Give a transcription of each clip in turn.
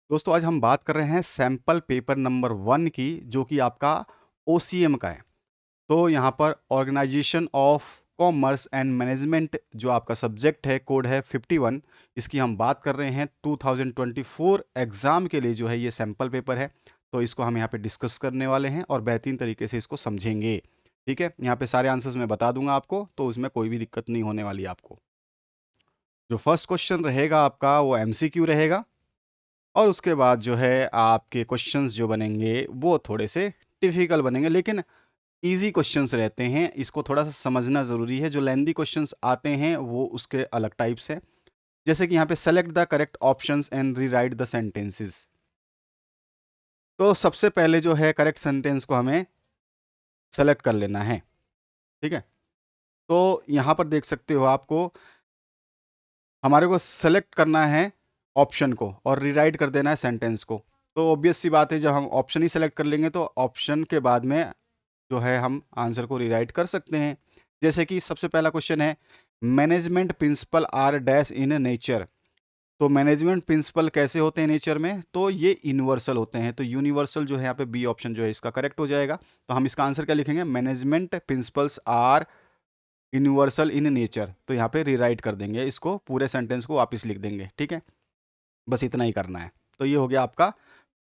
दोस्तों आज हम बात कर रहे हैं सैंपल पेपर नंबर 1 की, जो कि आपका ओसीएम का है। तो यहाँ पर organisation of commerce and management जो आपका सब्जेक्ट है, कोड है 51। इसकी हम बात कर रहे हैं 2024 एग्ज़ाम के लिए जो है ये सैंपल पेपर है। तो इसको हम यहाँ पे डिस्कस करने वाले हैं और बेहतरीन तरीके से इसको समझेंगे। ठीक है, यहाँ पे सारे आंसर्स मैं बता दूंगा आपको, तो उसमें कोई भी दिक्कत नहीं होने वाली आपको। जो फर्स्ट क्वेश्चन रहेगा आपका वो एमसीक्यू रहेगा, और उसके बाद जो है आपके क्वेश्चंस जो बनेंगे वो थोड़े से डिफिकल्ट बनेंगे, लेकिन इजी क्वेश्चंस रहते हैं। इसको थोड़ा सा समझना ज़रूरी है। जो लेंदी क्वेश्चंस आते हैं वो उसके अलग टाइप्स हैं। जैसे कि यहाँ पे select the correct options and rewrite the sentences. तो सबसे पहले जो है करेक्ट सेंटेंस को हमें सेलेक्ट कर लेना है। ठीक है, तो यहाँ पर देख सकते हो आपको, हमारे को सेलेक्ट करना है ऑप्शन को और रीराइट कर देना है सेंटेंस को। तो ऑब्वियस सी बात है, जब हम ऑप्शन ही सेलेक्ट कर लेंगे तो ऑप्शन के बाद में जो है हम आंसर को रीराइट कर सकते हैं। जैसे कि सबसे पहला क्वेश्चन है, management principle are dash in nature. तो मैनेजमेंट प्रिंसिपल कैसे होते हैं नेचर में? तो ये यूनिवर्सल होते हैं। तो यूनिवर्सल जो है यहाँ पे बी ऑप्शन जो है इसका करेक्ट हो जाएगा। तो हम इसका आंसर क्या लिखेंगे? Management principles are universal in nature. तो यहाँ पे रीराइट कर देंगे, इसको पूरे सेंटेंस को वापस लिख देंगे। ठीक है, बस इतना ही करना है। तो ये हो गया आपका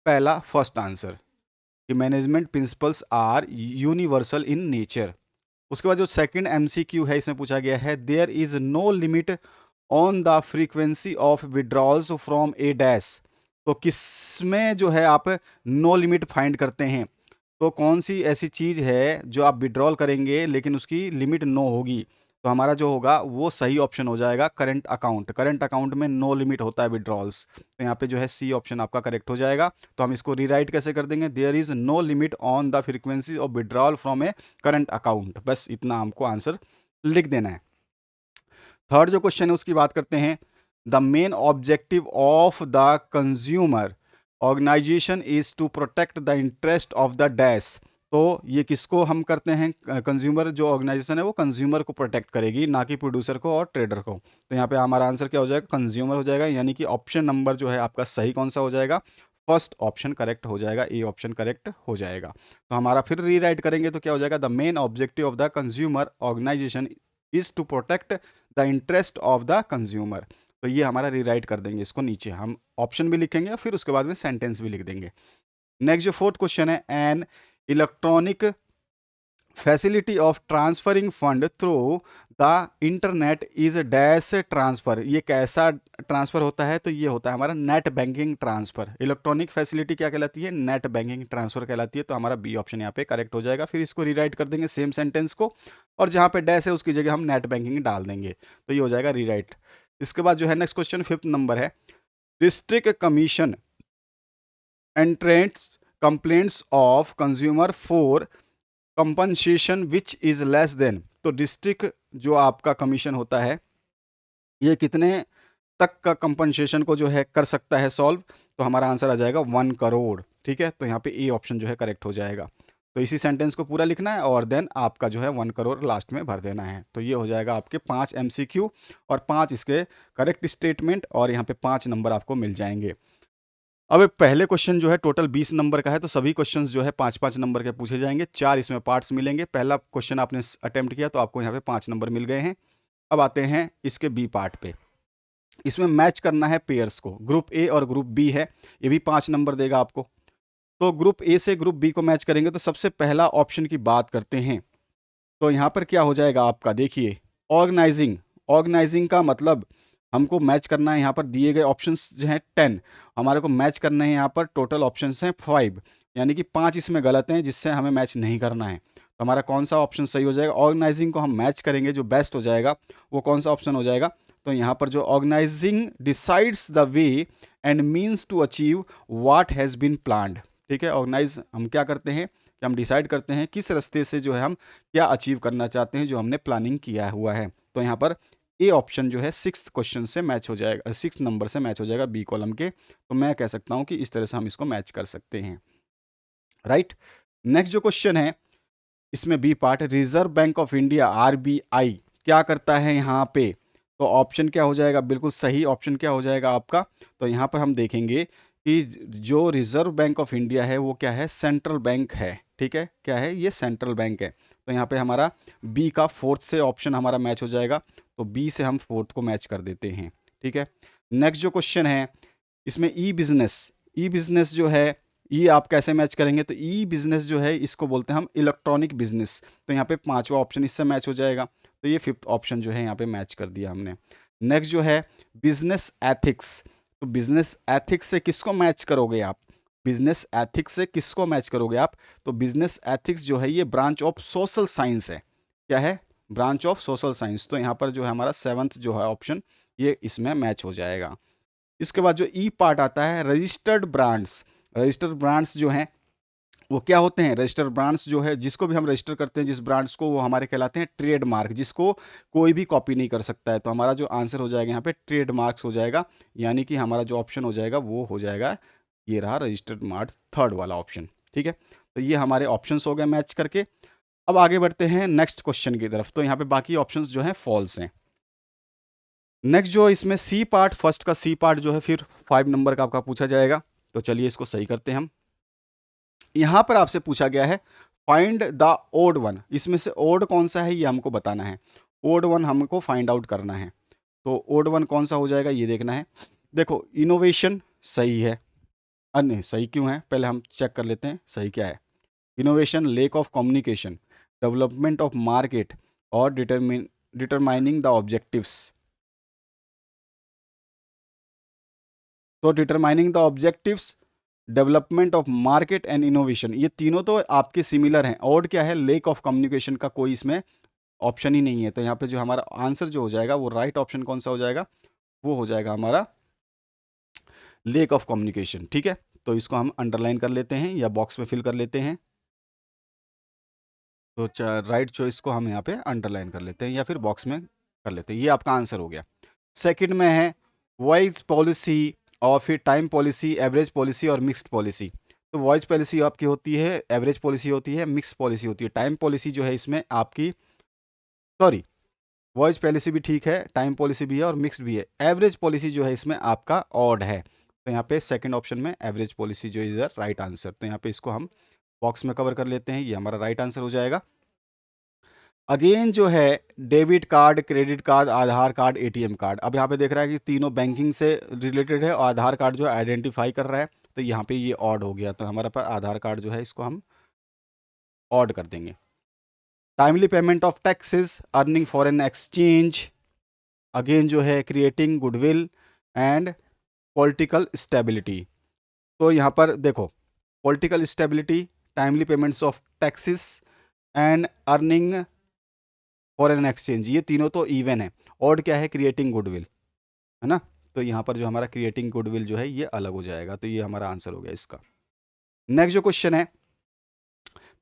पहला फर्स्ट आंसर कि management principles are universal in nature. उसके बाद जो सेकंड एमसीक्यू है, इसमें पूछा गया है, there is no limit on the frequency of withdrawals from a dash. तो किसमें जो है आप नो लिमिट फाइंड करते हैं? तो कौन सी ऐसी चीज़ है जो आप विड्रॉल करेंगे लेकिन उसकी लिमिट नो होगी? तो हमारा जो होगा वो सही ऑप्शन हो जाएगा करंट अकाउंट। करंट अकाउंट में नो लिमिट होता है विड्रॉल्स। तो यहाँ पे जो है सी ऑप्शन आपका करेक्ट हो जाएगा। तो हम इसको रीराइट कैसे कर देंगे? There is no limit on the frequency of withdrawal from a current account. बस इतना हमको आंसर लिख देना है। थर्ड जो क्वेश्चन है उसकी बात करते हैं। The main objective of the consumer organisation is to protect the interest of the dash. तो ये किसको हम करते हैं? कंज्यूमर जो ऑर्गेनाइजेशन है वो कंज्यूमर को प्रोटेक्ट करेगी, ना कि प्रोड्यूसर को और ट्रेडर को। तो यहाँ पे हमारा आंसर क्या हो जाएगा? कंज्यूमर हो जाएगा। यानी कि ऑप्शन नंबर जो है आपका सही कौन सा हो जाएगा? फर्स्ट ऑप्शन करेक्ट हो जाएगा, ए ऑप्शन करेक्ट हो जाएगा। तो हमारा फिर रीराइट करेंगे तो क्या हो जाएगा? The main objective of the consumer organisation is to protect the interest of the consumer. तो ये हमारा रीराइट कर देंगे इसको, नीचे हम ऑप्शन भी लिखेंगे और फिर उसके बाद में सेंटेंस भी लिख देंगे। नेक्स्ट जो फोर्थ क्वेश्चन है, an electronic facility of transferring fund through the internet is dash transfer. ये कैसा ट्रांसफर होता है? तो ये होता है हमारा net banking transfer. Electronic facility क्या कहलाती है? नेट बैंकिंग ट्रांसफर कहलाती है। तो हमारा बी ऑप्शन यहाँ पे करेक्ट हो जाएगा। फिर इसको रीराइट कर देंगे सेम सेंटेंस को, और जहाँ पे डैश है उसकी जगह हम नेट बैंकिंग डाल देंगे। तो ये हो जाएगा रीराइट। इसके बाद जो है नेक्स्ट क्वेश्चन फिफ्थ नंबर है, district commission entrants complaints of consumer for compensation which is less than. तो डिस्ट्रिक्ट जो आपका कमीशन होता है, ये कितने तक का कंपनसेशन को जो है कर सकता है सॉल्व? तो हमारा आंसर आ जाएगा 1 करोड़। ठीक है, तो यहाँ पे ए ऑप्शन जो है करेक्ट हो जाएगा। तो इसी सेंटेंस को पूरा लिखना है और देन आपका जो है 1 करोड़ लास्ट में भर देना है। तो ये हो जाएगा आपके 5 एमसीक्यू और 5 इसके करेक्ट स्टेटमेंट, और यहाँ पे 5 नंबर आपको मिल जाएंगे। अब पहले क्वेश्चन जो है टोटल 20 नंबर का है, तो सभी क्वेश्चंस जो है 5-5 नंबर के पूछे जाएंगे। 4 इसमें पार्ट्स मिलेंगे। पहला क्वेश्चन आपने अटेम्प्ट किया तो आपको यहाँ पे 5 नंबर मिल गए हैं। अब आते हैं इसके बी पार्ट पे। इसमें मैच करना है पेयर्स को। ग्रुप ए और ग्रुप बी है, ये भी 5 नंबर देगा आपको। तो ग्रुप ए से ग्रुप बी को मैच करेंगे, तो सबसे पहला ऑप्शन की बात करते हैं। तो यहाँ पर क्या हो जाएगा आपका? देखिए, ऑर्गेनाइजिंग। ऑर्गेनाइजिंग का मतलब हमको मैच करना है। यहाँ पर दिए गए ऑप्शंस जो हैं 10, हमारे को मैच करने हैं। यहाँ पर टोटल ऑप्शंस हैं 5, यानी कि 5 इसमें गलत हैं जिससे हमें मैच नहीं करना है। तो हमारा कौन सा ऑप्शन सही हो जाएगा? ऑर्गेनाइजिंग को हम मैच करेंगे, जो बेस्ट हो जाएगा वो कौन सा ऑप्शन हो जाएगा? तो यहाँ पर जो organising decides the way and means to achieve what has been planned. ठीक है, ऑर्गेनाइज हम क्या करते हैं कि हम डिसाइड करते हैं किस रास्ते से जो है हम क्या अचीव करना चाहते हैं, जो हमने प्लानिंग किया हुआ है। तो यहाँ पर ए ऑप्शन जो है 6th क्वेश्चन से मैच हो जाएगा, 6 नंबर से मैच हो जाएगा बी कॉलम के। तो मैं कह सकता हूँ कि इस तरह से हम इसको मैच कर सकते हैं। राइट। नेक्स्ट जो क्वेश्चन है इसमें B part, Reserve Bank of India RBI क्या करता है यहाँ पे? तो ऑप्शन क्या हो जाएगा? बिल्कुल सही ऑप्शन क्या हो जाएगा आपका? तो यहाँ पर हम देखेंगे कि जो रिजर्व बैंक ऑफ इंडिया है वो क्या है, सेंट्रल बैंक है, ठीक है, क्या है ये, सेंट्रल बैंक है। तो यहाँ पे हमारा बी का फोर्थ से ऑप्शन हमारा मैच हो जाएगा, तो बी से हम फोर्थ को मैच कर देते हैं, ठीक है। नेक्स्ट जो क्वेश्चन है इसमें ई बिजनेस जो है, ये आप कैसे मैच करेंगे, तो ई बिजनेस जो है इसको बोलते हैं हम इलेक्ट्रॉनिक बिजनेस, तो यहाँ पे पांचवा ऑप्शन इससे मैच हो जाएगा, तो ये फिफ्थ ऑप्शन जो है यहाँ पे मैच कर दिया हमने। नेक्स्ट जो है बिजनेस एथिक्स, तो बिजनेस एथिक्स से किसको मैच करोगे आप, बिजनेस एथिक्स से किसको मैच करोगे आप, तो बिजनेस एथिक्स जो है ये ब्रांच ऑफ सोशल साइंस है, क्या है, ब्रांच ऑफ सोशल साइंस, तो यहाँ पर जो है हमारा सेवंथ जो है ऑप्शन ये इसमें मैच हो जाएगा। इसके बाद जो ई पार्ट आता है रजिस्टर्ड ब्रांड्स, रजिस्टर्ड ब्रांड्स जो हैं वो क्या होते हैं, रजिस्टर्ड ब्रांड्स जो है जिसको भी हम रजिस्टर करते हैं जिस ब्रांड्स को, वो हमारे कहलाते हैं ट्रेडमार्क, जिसको कोई भी कॉपी नहीं कर सकता है। तो हमारा जो आंसर हो जाएगा यहाँ पे ट्रेडमार्क्स हो जाएगा, यानी कि हमारा जो ऑप्शन हो जाएगा वो हो जाएगा, ये रहा रजिस्टर्ड मार्क, थर्ड वाला ऑप्शन, ठीक है। तो ये हमारे ऑप्शंस हो गए मैच करके। अब आगे बढ़ते हैं नेक्स्ट क्वेश्चन की तरफ, तो यहाँ पे बाकी ऑप्शंस जो हैं फॉल्स हैं। नेक्स्ट जो इसमें सी पार्ट, फर्स्ट का सी पार्ट जो है फिर 5 नंबर का आपका पूछा जाएगा, तो चलिए इसको सही करते हैं हम। यहां पर आपसे पूछा गया है फाइंड द ओड वन, इसमें से ओड कौन सा है ये हमको बताना है, ओड वन हमको फाइंड आउट करना है। तो ओड वन कौन सा हो जाएगा ये देखना है। देखो इनोवेशन सही है, अन्य सही क्यों है पहले हम चेक कर लेते हैं सही क्या है। Innovation, lake of communication, development of market और डिटरमाइनिंग द ऑब्जेक्टिव्स। तो determining the objectives, development of market and innovation, ये तीनों तो आपके सिमिलर हैं। और क्या है, लेक ऑफ कम्युनिकेशन का कोई इसमें ऑप्शन ही नहीं है। तो यहाँ पे जो हमारा आंसर जो हो जाएगा वो राइट ऑप्शन कौन सा हो जाएगा, वो हो जाएगा हमारा लेक ऑफ कम्युनिकेशन, ठीक है। तो इसको हम अंडरलाइन कर लेते हैं या बॉक्स में फिल कर लेते हैं। तो राइट चॉइस को हम यहाँ पे अंडरलाइन कर लेते हैं या फिर बॉक्स में कर लेते हैं, ये आपका आंसर हो गया। सेकंड में है वॉइस पॉलिसी और फिर टाइम पॉलिसी, एवरेज पॉलिसी और मिक्स्ड पॉलिसी। तो वॉइस पॉलिसी आपकी होती है, एवरेज पॉलिसी होती है, मिक्स पॉलिसी होती है। टाइम पॉलिसी जो है इसमें आपकी, सॉरी, वॉइस पॉलिसी भी ठीक है, टाइम पॉलिसी भी है और मिक्स्ड भी है। एवरेज पॉलिसी जो है इसमें आपका ऑड है, तो यहाँ पे सेकंड ऑप्शन में एवरेज पॉलिसी जो इज द राइट आंसर। तो यहाँ पे इसको हम बॉक्स में कवर कर लेते हैं, ये हमारा राइट आंसर हो जाएगा। अगेन जो है डेबिट कार्ड, क्रेडिट कार्ड, आधार कार्ड, एटीएम कार्ड। अब यहाँ पे देख रहा है कि तीनों बैंकिंग से रिलेटेड है और आधार कार्ड जो आइडेंटिफाई कर रहा है, तो यहाँ पे ये ऑड हो गया, तो हमारे पास आधार कार्ड जो है इसको हम ऑड कर देंगे। Timely payment of taxes, earning foreign exchange, again जो है creating goodwill and political stability. तो यहाँ पर देखो political stability, timely payments of taxes and earning foreign exchange, ये तीनों तो इवन है। ऑड क्या है, क्रिएटिंग गुडविल, है ना। तो यहाँ पर जो हमारा क्रिएटिंग गुडविल जो है ये अलग हो जाएगा, तो ये हमारा आंसर हो गया इसका। नेक्स्ट जो क्वेश्चन है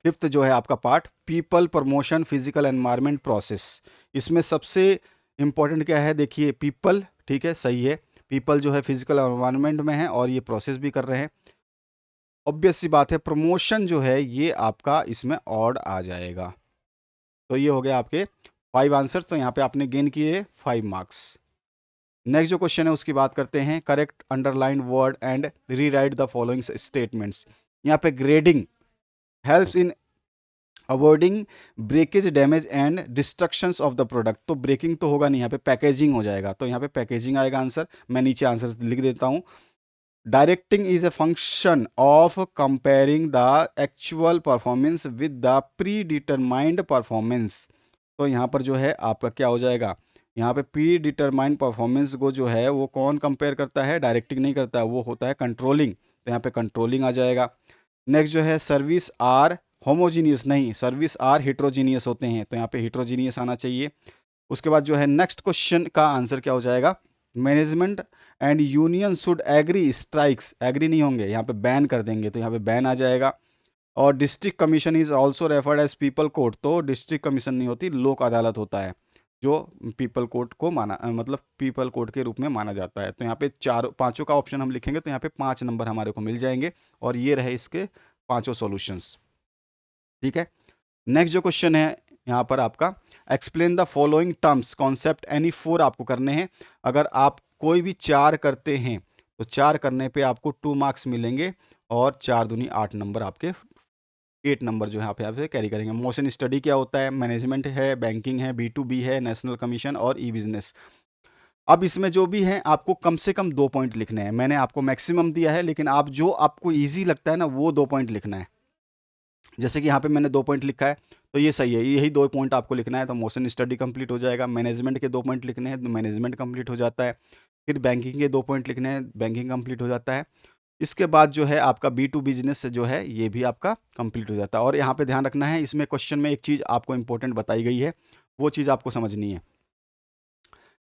फिफ्थ जो है आपका part, people promotion physical environment process. इसमें सबसे इंपॉर्टेंट क्या है, देखिए पीपल, ठीक है सही है, पीपल जो है फिजिकल एनवायरनमेंट में है और ये प्रोसेस भी कर रहे हैं। ऑब्वियस सी बात है प्रमोशन जो है ये आपका इसमें ऑड आ जाएगा। तो ये हो गया आपके 5 आंसर, तो यहाँ पे आपने गेन किए 5 मार्क्स। नेक्स्ट जो क्वेश्चन है उसकी बात करते हैं, correct underline word and rewrite the following statements. यहाँ पे grading helps in avoiding breakage, damage and destructions of the product. तो ब्रेकिंग तो होगा नहीं, यहाँ पे पैकेजिंग हो जाएगा, तो यहाँ पे पैकेजिंग आएगा आंसर। मैं नीचे आंसर लिख देता हूँ। Directing is a function of comparing the actual performance with the pre determined performance. तो यहाँ पर जो है आपका क्या हो जाएगा, यहाँ पे प्री डिटरमाइंड परफॉर्मेंस को जो है वो कौन कंपेयर करता है, डायरेक्टिंग नहीं करता है, वो होता है कंट्रोलिंग। तो यहाँ पे कंट्रोलिंग आ जाएगा। नेक्स्ट जो है सर्विस आर होमोजीनियस, नहीं सर्विस आर हिट्रोजीनियस होते हैं, तो यहाँ पे हिट्रोजीनियस आना चाहिए। उसके बाद जो है नेक्स्ट क्वेश्चन का आंसर क्या हो जाएगा, management and union should agree, strikes agree नहीं होंगे, यहाँ पे बैन कर देंगे, तो यहाँ पे बैन आ जाएगा। और district commission is also referred as people court, तो डिस्ट्रिक्ट कमीशन नहीं होती, लोक अदालत होता है जो पीपल कोर्ट को माना मतलब पीपल कोर्ट के रूप में माना जाता है। तो यहाँ पे पांचों का ऑप्शन हम लिखेंगे तो यहाँ पे 5 नंबर हमारे को मिल जाएंगे और ये रहे इसके पांचों सॉल्यूशंस, ठीक है। नेक्स्ट जो क्वेश्चन है यहाँ पर आपका, explain the following terms concept, any 4 आपको करने हैं। अगर आप कोई भी 4 करते हैं तो 4 करने पे आपको 2 मार्क्स मिलेंगे और 4 दूनी 8 नंबर आपके 8 नंबर जो है आप यहाँ पे कैरी करेंगे। मोशन स्टडी क्या होता है? मैनेजमेंट है, बैंकिंग है, B2B है, नेशनल कमीशन और ई बिजनेस। अब इसमें जो भी है आपको कम से कम 2 पॉइंट लिखने हैं। मैंने आपको मैक्सिमम दिया है, लेकिन आप जो आपको ईजी लगता है ना वो 2 पॉइंट लिखना है। जैसे कि यहाँ पे मैंने 2 पॉइंट लिखा है तो ये सही है, यही 2 पॉइंट आपको लिखना है तो मोशन स्टडी कंप्लीट हो जाएगा। मैनेजमेंट के 2 पॉइंट लिखने हैं तो मैनेजमेंट कंप्लीट हो जाता है। फिर बैंकिंग के 2 पॉइंट लिखने हैं, बैंकिंग कंप्लीट हो जाता है। इसके बाद जो है आपका B2 बिजनेस जो है ये भी आपका कंप्लीट हो जाता है। और यहाँ पे ध्यान रखना है, इसमें क्वेश्चन में एक चीज़ आपको इंपॉर्टेंट बताई गई है, वो चीज़ आपको समझनी है।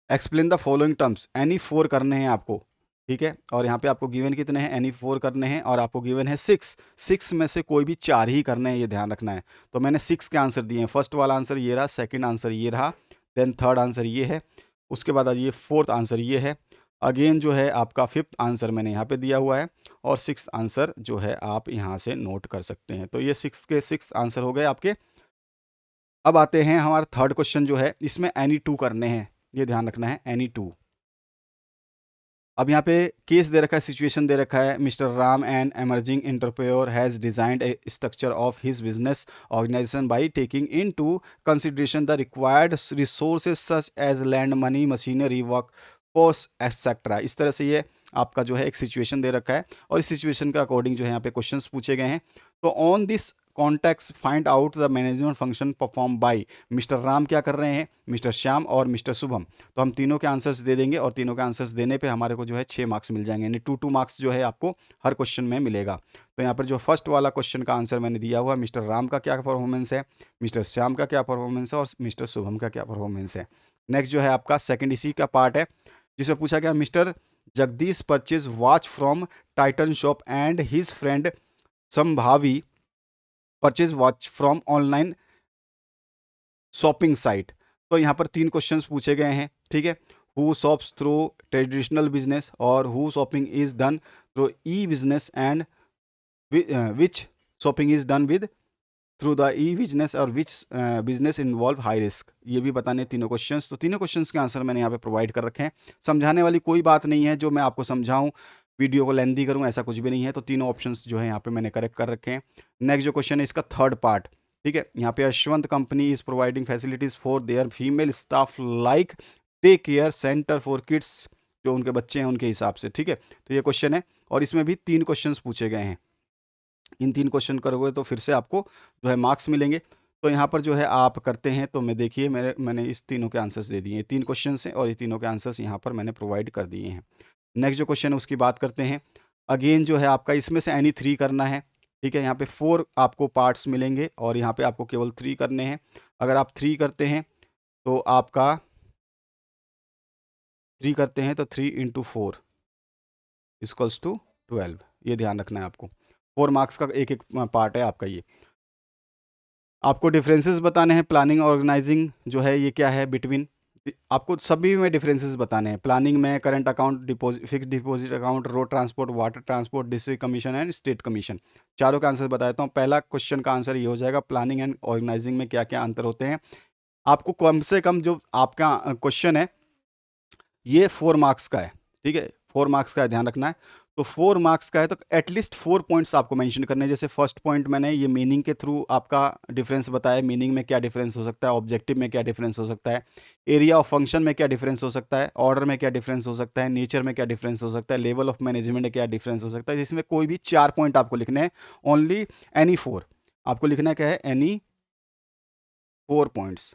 Explain the following terms, any 4 करने हैं आपको, ठीक है। और यहाँ पे आपको गिवन कितने हैं? एनी 4 करने हैं और आपको गिवन है 6 में से कोई भी 4 ही करने हैं, ये ध्यान रखना है। तो मैंने 6 के आंसर दिए हैं। फर्स्ट वाला आंसर ये रहा, सेकंड आंसर ये रहा, देन थर्ड आंसर ये है, उसके बाद ये फोर्थ आंसर ये है, अगेन जो है आपका फिफ्थ आंसर मैंने यहाँ पे दिया हुआ है और सिक्स आंसर जो है आप यहाँ से नोट कर सकते हैं। तो ये 6 के 6 आंसर हो गए आपके। अब आते हैं हमारा थर्ड क्वेश्चन जो है, इसमें एनी 2 करने हैं, ये ध्यान रखना है, एनी 2। अब यहाँ पे केस दे रखा है, सिचुएशन दे रखा है, mister Ram an emerging entrepreneur has designed a structure of his business organisation by taking into consideration the required resources such as land, money, machinery, work force etcetera. इस तरह से ये आपका जो है एक सिचुएशन दे रखा है और इस सिचुएशन के अकॉर्डिंग जो है यहाँ पे क्वेश्चंस पूछे गए हैं। तो on this context find out the management function perform by, mister Ram क्या कर रहे हैं, मिस्टर श्याम और मिस्टर शुभम। तो हम तीनों के आंसर्स दे देंगे और तीनों के आंसर्स देने पे हमारे को जो है 6 मार्क्स मिल जाएंगे, यानी 2 मार्क्स जो है आपको हर क्वेश्चन में मिलेगा। तो यहाँ पर जो फर्स्ट वाला क्वेश्चन का आंसर मैंने दिया हुआ, मिस्टर राम का क्या परफॉर्मेंस है, मिस्टर श्याम का क्या परफॉर्मेंस है और मिस्टर शुभम का क्या परफॉर्मेंस है। नेक्स्ट जो है आपका सेकंड इसी का पार्ट है, जिसमें पूछा गया mister Jagdish purchase watch from Titan shop and his friend Sambhavi purchase watch from online shopping site. तो यहाँ पर 3 क्वेश्चंस पूछे गए हैं, ठीक है। Who shops through traditional business और who shopping is done through e business and which shopping is done with through the e business और which business involve high risk. ये भी बताने तीनों क्वेश्चंस। तो तीनों क्वेश्चंस के आंसर मैंने यहाँ पे प्रोवाइड कर रखे हैं। समझाने वाली कोई बात नहीं है, जो मैं आपको समझाऊं वीडियो को लेंदी करूं ऐसा कुछ भी नहीं है। तो तीनों ऑप्शंस जो है यहाँ पे मैंने करेक्ट कर रखे हैं। नेक्स्ट जो क्वेश्चन है इसका थर्ड पार्ट, ठीक है। यहाँ पे Yashwant company is providing facilities for their female staff like day care centre for kids, जो उनके बच्चे हैं उनके हिसाब से, ठीक है। तो ये क्वेश्चन है और इसमें भी 3 क्वेश्चंस पूछे गए हैं। इन 3 क्वेश्चन करोगे तो फिर से आपको जो है मार्क्स मिलेंगे। तो यहाँ पर जो है आप करते हैं तो मैं देखिए मैंने इस तीनों के आंसर्स दे दिए हैं, 3 क्वेश्चन हैं और ये तीनों के आंसर्स यहाँ पर मैंने प्रोवाइड कर दिए हैं। नेक्स्ट जो क्वेश्चन है उसकी बात करते हैं। अगेन जो है आपका इसमें से एनी 3 करना है, ठीक है। यहाँ पे 4 आपको पार्ट्स मिलेंगे और यहाँ पे आपको केवल 3 करने हैं। अगर आप 3 करते हैं तो आपका 3 करते हैं तो 3 इंटू 4 इक्वल्स टू 12, ये ध्यान रखना है आपको। 4 मार्क्स का एक एक पार्ट है आपका ये। आपको डिफरेंसेस बताने हैं, प्लानिंग ऑर्गेनाइजिंग जो है ये क्या है बिटवीन, आपको सभी में डिफरेंसेस बताने हैं। प्लानिंग में current account, deposit, fix deposit account, road transport, water transport, district commission and state commission. चारों का आंसर बताता हूँ। पहला क्वेश्चन का आंसर ये हो जाएगा, प्लानिंग एंड ऑर्गेनाइजिंग में क्या क्या अंतर होते हैं। आपको कम से कम जो आपका क्वेश्चन है ये 4 मार्क्स का है, ठीक है। 4 मार्क्स का है, ध्यान रखना है। तो 4 मार्क्स का है तो एटलीस्ट 4 पॉइंट्स आपको मेंशन करने हैं। जैसे फर्स्ट पॉइंट मैंने ये मीनिंग के थ्रू आपका डिफरेंस बताया, मीनिंग में क्या डिफरेंस हो सकता है, ऑब्जेक्टिव में क्या डिफरेंस हो सकता है, एरिया ऑफ फंक्शन में क्या डिफरेंस हो सकता है, ऑर्डर में क्या डिफरेंस हो सकता है, नेचर में क्या डिफरेंस हो सकता है, लेवल ऑफ मैनेजमेंट में क्या डिफरेंस हो सकता है। जिसमें कोई भी 4 पॉइंट आपको लिखने हैं, ओनली एनी 4 आपको लिखना है। क्या है? एनी 4 पॉइंट्स,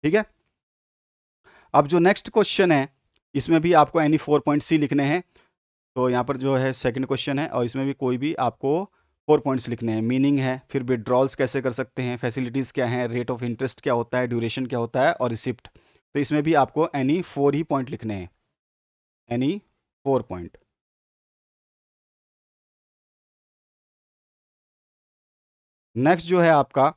ठीक है। अब जो नेक्स्ट क्वेश्चन है इसमें भी आपको एनी 4 पॉइंट्स ही लिखने हैं। तो यहाँ पर जो है सेकंड क्वेश्चन है और इसमें भी कोई भी आपको 4 पॉइंट्स लिखने हैं। मीनिंग है, फिर विड्रॉल्स कैसे कर सकते हैं, फैसिलिटीज़ क्या हैं, रेट ऑफ इंटरेस्ट क्या होता है, ड्यूरेशन क्या होता है और रिसिप्ट। तो इसमें भी आपको एनी 4 ही पॉइंट लिखने हैं, एनी 4 पॉइंट। नेक्स्ट जो है आपका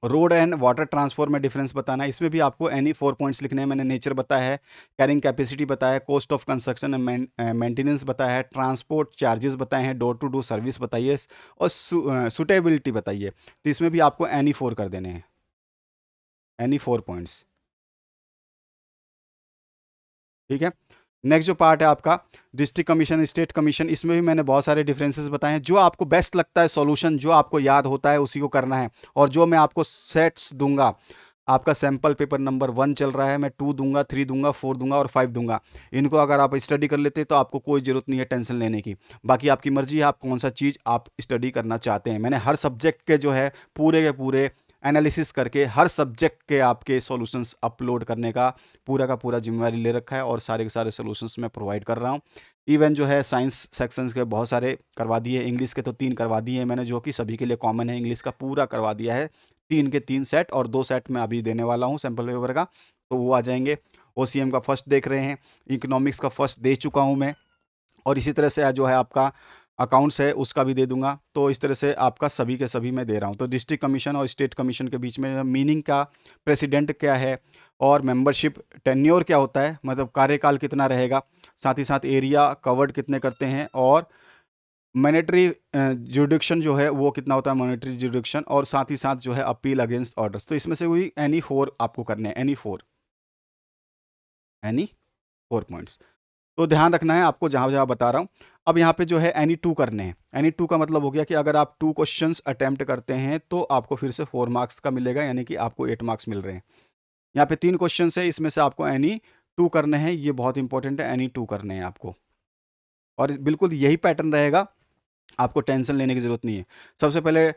रोड एंड वाटर ट्रांसफर में डिफरेंस बताना है। इसमें भी आपको एनी 4 पॉइंट्स लिखने हैं। मैंने नेचर बताया है, कैरिंग कैपेसिटी बताया है, cost of construction and maintenance बताया है, ट्रांसपोर्ट चार्जेस बताए हैं, डोर टू डोर सर्विस बताइए और सुटेबिलिटी बताइए। तो इसमें भी आपको एनी 4 कर देने हैं, एनी 4 पॉइंट्स। ठीक है। नेक्स्ट जो पार्ट है आपका डिस्ट्रिक्ट कमीशन, स्टेट कमीशन, इसमें भी मैंने बहुत सारे डिफरेंसेस बताए हैं। जो आपको बेस्ट लगता है सॉल्यूशन, जो आपको याद होता है उसी को करना है। और जो मैं आपको सेट्स दूंगा, आपका सैंपल पेपर नंबर 1 चल रहा है, मैं 2 दूंगा, 3 दूंगा, 4 दूंगा और 5 दूंगा। इनको अगर आप स्टडी कर लेते हैं तो आपको कोई ज़रूरत नहीं है टेंशन लेने की। बाकी आपकी मर्जी है आप कौन सा चीज़ आप स्टडी करना चाहते हैं। मैंने हर सब्जेक्ट के जो है पूरे के पूरे एनालिसिस करके हर सब्जेक्ट के आपके सॉल्यूशंस अपलोड करने का पूरा जिम्मेवारी ले रखा है, और सारे के सारे सॉल्यूशंस मैं प्रोवाइड कर रहा हूँ। इवन जो है साइंस सेक्शंस के बहुत सारे करवा दिए, इंग्लिश के तो 3 करवा दिए हैं मैंने, जो कि सभी के लिए कॉमन है। इंग्लिश का पूरा करवा दिया है, 3 के 3 सेट, और 2 सेट मैं अभी देने वाला हूँ सैम्पल पेपर का, तो वो आ जाएंगे। ओसीएम का फर्स्ट देख रहे हैं, इकोनॉमिक्स का फर्स्ट दे चुका हूँ मैं, और इसी तरह से जो है आपका अकाउंट्स है उसका भी दे दूंगा। तो इस तरह से आपका सभी के सभी मैं दे रहा हूँ। तो डिस्ट्रिक्ट कमीशन और स्टेट कमीशन के बीच में मीनिंग का, प्रेसिडेंट क्या है, और मेंबरशिप टेन्योर क्या होता है, मतलब कार्यकाल कितना रहेगा, साथ ही साथ एरिया कवर्ड कितने करते हैं, और मॉनेटरी जुडिक्शन जो है वो कितना होता है, मॉनेटरी जुडिक्शन, और साथ ही साथ जो है अपील अगेंस्ट ऑर्डर्स। तो इसमें से वही एनी 4 आपको करने हैं, एनी 4 पॉइंट्स। तो ध्यान रखना है आपको जहाँ जहाँ बता रहा हूँ। अब यहाँ पे जो है एनी 2 करने हैं। एनी 2 का मतलब हो गया कि अगर आप 2 क्वेश्चंस अटेम्प्ट करते हैं तो आपको फिर से 4 मार्क्स का मिलेगा, यानी कि आपको 8 मार्क्स मिल रहे हैं। यहाँ पे 3 क्वेश्चन है, इसमें से आपको एनी 2 करने हैं, ये बहुत इंपॉर्टेंट है, एनी 2 करने हैं आपको। और बिल्कुल यही पैटर्न रहेगा, आपको टेंशन लेने की ज़रूरत नहीं है। सबसे पहले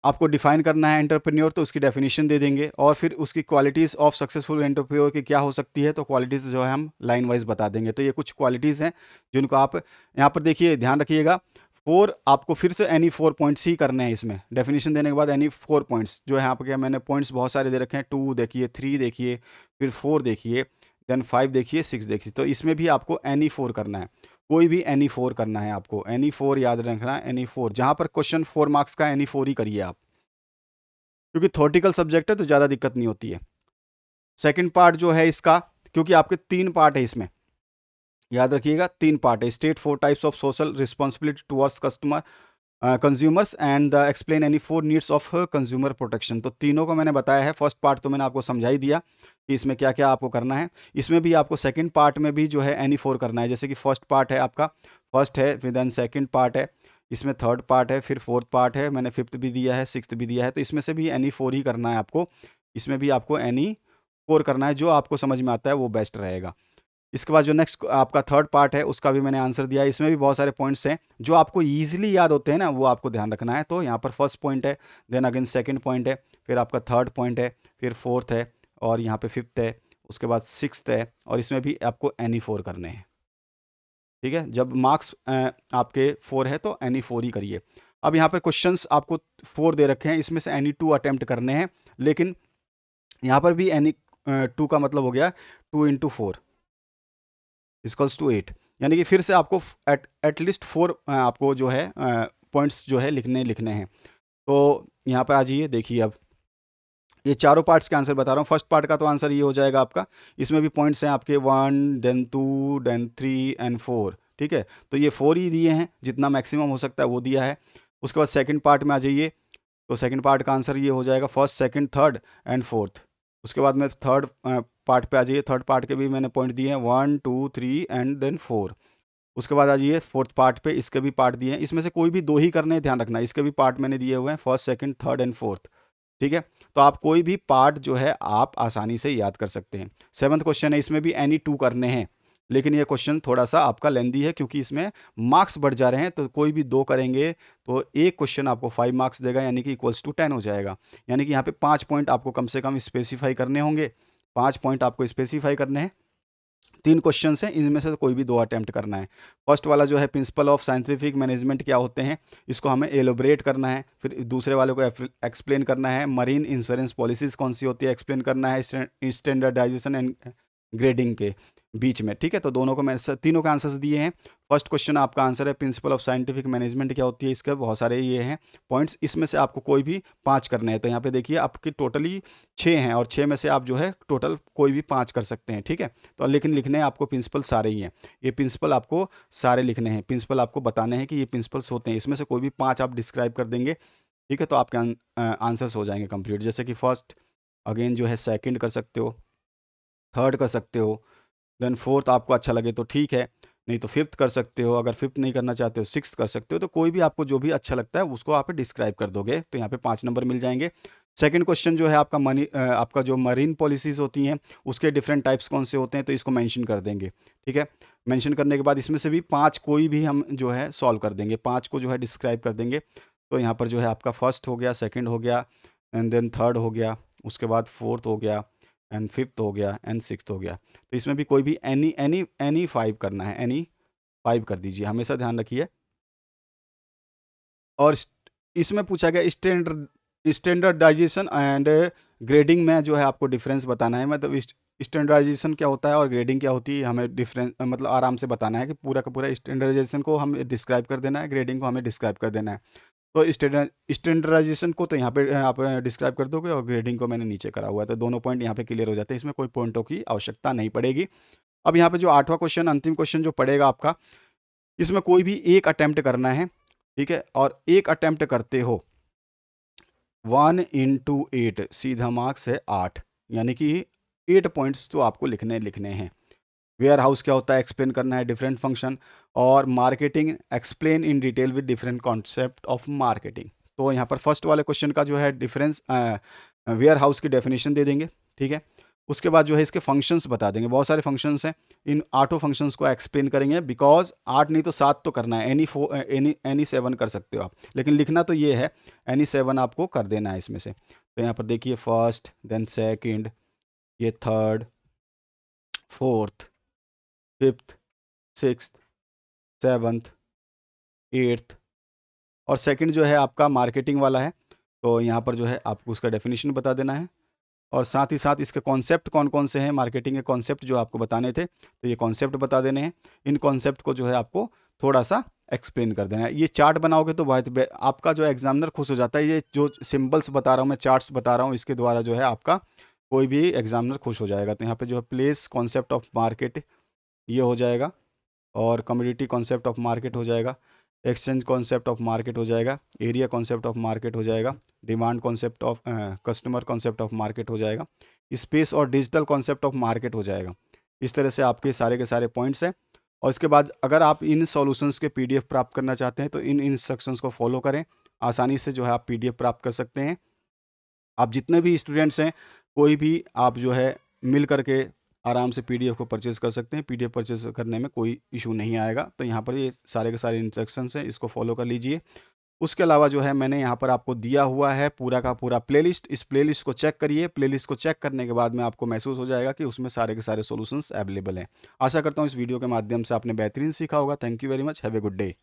आपको डिफाइन करना है एंटरप्रेन्योर, तो उसकी डेफिनेशन दे देंगे, और फिर उसकी क्वालिटीज़ ऑफ सक्सेसफुल एंटरप्रेन्योर की क्या हो सकती है, तो क्वालिटीज़ जो है हम लाइन वाइज बता देंगे। तो ये कुछ क्वालिटीज़ हैं जिनको आप यहाँ पर देखिए, ध्यान रखिएगा। 4 आपको फिर से एनी 4 पॉइंट्स ही करने हैं इसमें, डेफिनेशन देने के बाद एनी 4 पॉइंट्स जो है यहाँ पर, क्या मैंने पॉइंट्स बहुत सारे दे रखे हैं, 2 देखिए, 3 देखिए, फिर 4 देखिए, देन 5 देखिए, 6 देखिए। तो इसमें भी आपको एनी 4 करना है, कोई भी एनी 4 करना है आपको। एनी 4 याद रखना है, एनी 4 जहाँ पर क्वेश्चन 4 मार्क्स का, एनी 4 ही करिए आप, क्योंकि थॉर्टिकल सब्जेक्ट है तो ज़्यादा दिक्कत नहीं होती है। सेकंड पार्ट जो है इसका, क्योंकि आपके 3 पार्ट है इसमें, याद रखिएगा 3 पार्ट है। State 4 types of social responsibility towards customer consumers and the explain any 4 needs of consumer protection. तो तीनों को मैंने बताया है। फर्स्ट पार्ट तो मैंने आपको समझा ही दिया कि इसमें क्या क्या आपको करना है। इसमें भी आपको सेकंड पार्ट में भी जो है एनी 4 करना है। जैसे कि फर्स्ट पार्ट है आपका, फर्स्ट है, फिर देन सेकंड पार्ट है, इसमें थर्ड पार्ट है, फिर फोर्थ पार्ट है, मैंने फिफ्थ भी दिया है, सिक्स्थ भी दिया है। तो इसमें से भी एनी 4 ही करना है आपको। इसमें भी आपको एनी 4 करना है, जो आपको समझ में आता है वो बेस्ट रहेगा। इसके बाद जो नेक्स्ट आपका थर्ड पार्ट है उसका भी मैंने आंसर दिया है। इसमें भी बहुत सारे पॉइंट्स हैं जो आपको ईजिली याद होते हैं ना, वो आपको ध्यान रखना है। तो यहाँ पर फर्स्ट पॉइंट है, देन अगेन सेकंड पॉइंट है, फिर आपका थर्ड पॉइंट है, फिर फोर्थ है, और यहाँ पे फिफ्थ है, उसके बाद सिक्स्थ है, और इसमें भी आपको एनी 4 करने हैं। ठीक है, जब मार्क्स आपके 4 है तो एनी 4 ही करिए। अब यहाँ पर क्वेश्चंस आपको 4 दे रखे हैं, इसमें से एनी 2 अटेम्प्ट करने हैं, लेकिन यहाँ पर भी एनी 2 का मतलब हो गया 2 × 4 इक्वल्स टू 8, यानी कि फिर से आपको एटलीस्ट 4 आपको जो है पॉइंट्स जो है लिखने हैं। तो यहाँ पर आ जाइए, देखिए अब ये चारों पार्ट्स के आंसर बता रहा हूँ। फर्स्ट पार्ट का तो आंसर ये हो जाएगा आपका, इसमें भी पॉइंट्स हैं आपके 1 देन 2 देन 3 एंड 4। ठीक है, तो ये 4 ही दिए हैं, जितना मैक्सिमम हो सकता है वो दिया है। उसके बाद सेकंड पार्ट में आ जाइए, तो सेकंड पार्ट का आंसर ये हो जाएगा first, second, third and fourth. उसके बाद में थर्ड पार्ट पे आ जाइए, थर्ड पार्ट के भी मैंने पॉइंट दिए हैं 1 2 3 एंड देन 4। उसके बाद आ जाइए फोर्थ पार्ट पे, इसके भी पार्ट दिए हैं, इसमें से कोई भी 2 ही करने हैं, ध्यान रखना। इसके भी पार्ट मैंने दिए हुए हैं, first, second, third and fourth. ठीक है, तो आप कोई भी पार्ट जो है आप आसानी से याद कर सकते हैं। सेवन्थ क्वेश्चन है, इसमें भी एनी 2 करने हैं, लेकिन ये क्वेश्चन थोड़ा सा आपका लेंदी है, क्योंकि इसमें मार्क्स बढ़ जा रहे हैं। तो कोई भी 2 करेंगे तो एक क्वेश्चन आपको 5 मार्क्स देगा, यानी कि इक्वल्स टू 10 हो जाएगा। यानी कि यहाँ पे 5 पॉइंट आपको कम से कम स्पेसिफाई करने होंगे, 5 पॉइंट आपको स्पेसिफाई करने हैं। 3 क्वेश्चन हैं, इनमें से कोई भी 2 अटेम्प्ट करना है। फर्स्ट वाला जो है प्रिंसिपल ऑफ साइंटिफिक मैनेजमेंट क्या होते हैं, इसको हमें एलोबरेट करना है। फिर दूसरे वाले को एक्सप्लेन करना है। मरीन इंश्योरेंस पॉलिसीज कौन सी होती है, एक्सप्लेन करना है स्टैंडर्डाइजेशन एंड ग्रेडिंग के बीच में। ठीक है, तो दोनों को मैंने तीनों के आंसर्स दिए हैं। फर्स्ट क्वेश्चन आपका आंसर है प्रिंसिपल ऑफ साइंटिफिक मैनेजमेंट क्या होती है, इसके बहुत सारे ये हैं पॉइंट्स, इसमें से आपको कोई भी 5 करने हैं। तो यहाँ पे देखिए आपकी टोटली 6 हैं, और 6 में से आप जो है टोटल कोई भी 5 कर सकते हैं। ठीक है, तो लेकिन लिखने हैं आपको प्रिंसिपल सारे ही हैं, ये प्रिंसिपल आपको सारे लिखने हैं, प्रिंसिपल आपको बताने हैं कि ये प्रिंसिपल्स होते हैं। इसमें से कोई भी 5 आप डिस्क्राइब कर देंगे, ठीक है, तो आपके आंसर्स हो जाएंगे कंप्लीट। जैसे कि फर्स्ट, अगेन जो है सेकंड कर सकते हो, थर्ड कर सकते हो, देन फोर्थ आपको अच्छा लगे तो ठीक है, नहीं तो फिफ्थ कर सकते हो, अगर फिफ्थ नहीं करना चाहते हो सिक्स्थ कर सकते हो। तो कोई भी आपको जो भी अच्छा लगता है उसको आप डिस्क्राइब कर दोगे, तो यहाँ पे 5 नंबर मिल जाएंगे। सेकंड क्वेश्चन जो है आपका आपका जो मरीन पॉलिसीज होती हैं उसके डिफरेंट टाइप्स कौन से होते हैं, तो इसको मेंशन कर देंगे। ठीक है, मेंशन करने के बाद इसमें से भी 5 कोई भी हम जो है सॉल्व कर देंगे, 5 को जो है डिस्क्राइब कर देंगे। तो यहाँ पर जो है आपका फर्स्ट हो गया, सेकंड हो गया, एंड देन थर्ड हो गया, उसके बाद फोर्थ हो गया, एंड फिफ्थ हो गया, एंड सिक्स्थ हो गया। तो इसमें भी कोई भी एनी एनी एनी 5 करना है, एनी 5 कर दीजिए, हमेशा ध्यान रखिए। और इसमें पूछा गया स्टैंडर्डाइजेशन एंड ग्रेडिंग में जो है आपको डिफरेंस बताना है। मतलब स्टैंडर्डाइजेशन क्या होता है और ग्रेडिंग क्या होती है, हमें डिफरेंस मतलब आराम से बताना है कि पूरा का पूरा स्टैंडर्डाइजेशन को हमें डिस्क्राइब कर देना है, ग्रेडिंग को हमें डिस्क्राइब कर देना है। तो स्टैंडर्डाइजेशन को तो यहाँ पे आप डिस्क्राइब कर दोगे और ग्रेडिंग को मैंने नीचे करा हुआ है, तो दोनों पॉइंट यहाँ पे क्लियर हो जाते हैं, इसमें कोई पॉइंटों की आवश्यकता नहीं पड़ेगी। अब यहाँ पे जो 8वां क्वेश्चन, अंतिम क्वेश्चन जो पड़ेगा आपका, इसमें कोई भी एक अटेम्प्ट करना है। ठीक है, और एक अटेम्प्ट करते हो 1 इंटू 8, सीधा मार्क्स है 8, यानी कि 8 पॉइंट्स तो आपको लिखने हैं। वेयर हाउस क्या होता है एक्सप्लेन करना है, डिफरेंट फंक्शन, और marketing explain in detail with different concept of marketing. तो यहाँ पर फर्स्ट वाले क्वेश्चन का जो है डिफरेंस वेयर हाउस की डेफिनेशन दे देंगे। ठीक है, उसके बाद जो है इसके फंक्शंस बता देंगे, बहुत सारे फंक्शंस हैं, इन 8 फंक्शंस को एक्सप्लेन करेंगे। बिकॉज 8 नहीं तो 7 तो करना है, एनी 7 कर सकते हो आप, लेकिन लिखना तो ये है एनी 7 आपको कर देना है इसमें से। तो यहाँ पर देखिए फर्स्ट, देन सेकंड, ये third, fourth, fifth, sixth, seventh, eighth, और सेकंड जो है आपका मार्केटिंग वाला है। तो यहाँ पर जो है आपको उसका डेफिनेशन बता देना है, और साथ ही साथ इसके कॉन्सेप्ट कौन कौन से हैं, मार्केटिंग के कॉन्सेप्ट जो आपको बताने थे, तो ये कॉन्सेप्ट बता देने हैं। इन कॉन्सेप्ट को जो है आपको थोड़ा सा एक्सप्लेन कर देना है। ये चार्ट बनाओगे तो बहुत आपका जो एग्जामिनर खुश हो जाता है। ये जो सिंबल्स बता रहा हूँ मैं, चार्ट्स बता रहा हूँ, इसके द्वारा जो है आपका कोई भी एग्जामिनर खुश हो जाएगा। तो यहाँ पे जो है प्लेस कॉन्सेप्ट ऑफ मार्केट ये हो जाएगा, और कम्युनिटी कॉन्सेप्ट ऑफ मार्केट हो जाएगा, एक्सचेंज कॉन्सेप्ट ऑफ मार्केट हो जाएगा, एरिया कॉन्सेप्ट ऑफ मार्केट हो जाएगा, demand concept of customer concept of market हो जाएगा, स्पेस और डिजिटल कॉन्सेप्ट ऑफ मार्केट हो जाएगा। इस तरह से आपके सारे के सारे पॉइंट्स हैं। और इसके बाद अगर आप इन सॉल्यूशंस के पीडीएफ प्राप्त करना चाहते हैं तो इन इंस्ट्रक्शंस को फॉलो करें, आसानी से जो है आप पीडीएफ प्राप्त कर सकते हैं। आप जितने भी स्टूडेंट्स हैं, कोई भी आप जो है मिल करके आराम से पीडीएफ को परचेज कर सकते हैं। पीडीएफ परचेज करने में कोई इशू नहीं आएगा। तो यहाँ पर ये सारे के सारे इंस्ट्रक्शंस हैं, इसको फॉलो कर लीजिए। उसके अलावा जो है मैंने यहाँ पर आपको दिया हुआ है पूरा का पूरा प्लेलिस्ट, इस प्लेलिस्ट को चेक करिए। प्लेलिस्ट को चेक करने के बाद में आपको महसूस हो जाएगा कि उसमें सारे के सारे सॉल्यूशंस अवेलेबल हैं। आशा करता हूँ इस वीडियो के माध्यम से आपने बेहतरीन सीखा होगा। Thank you very much, have a good day.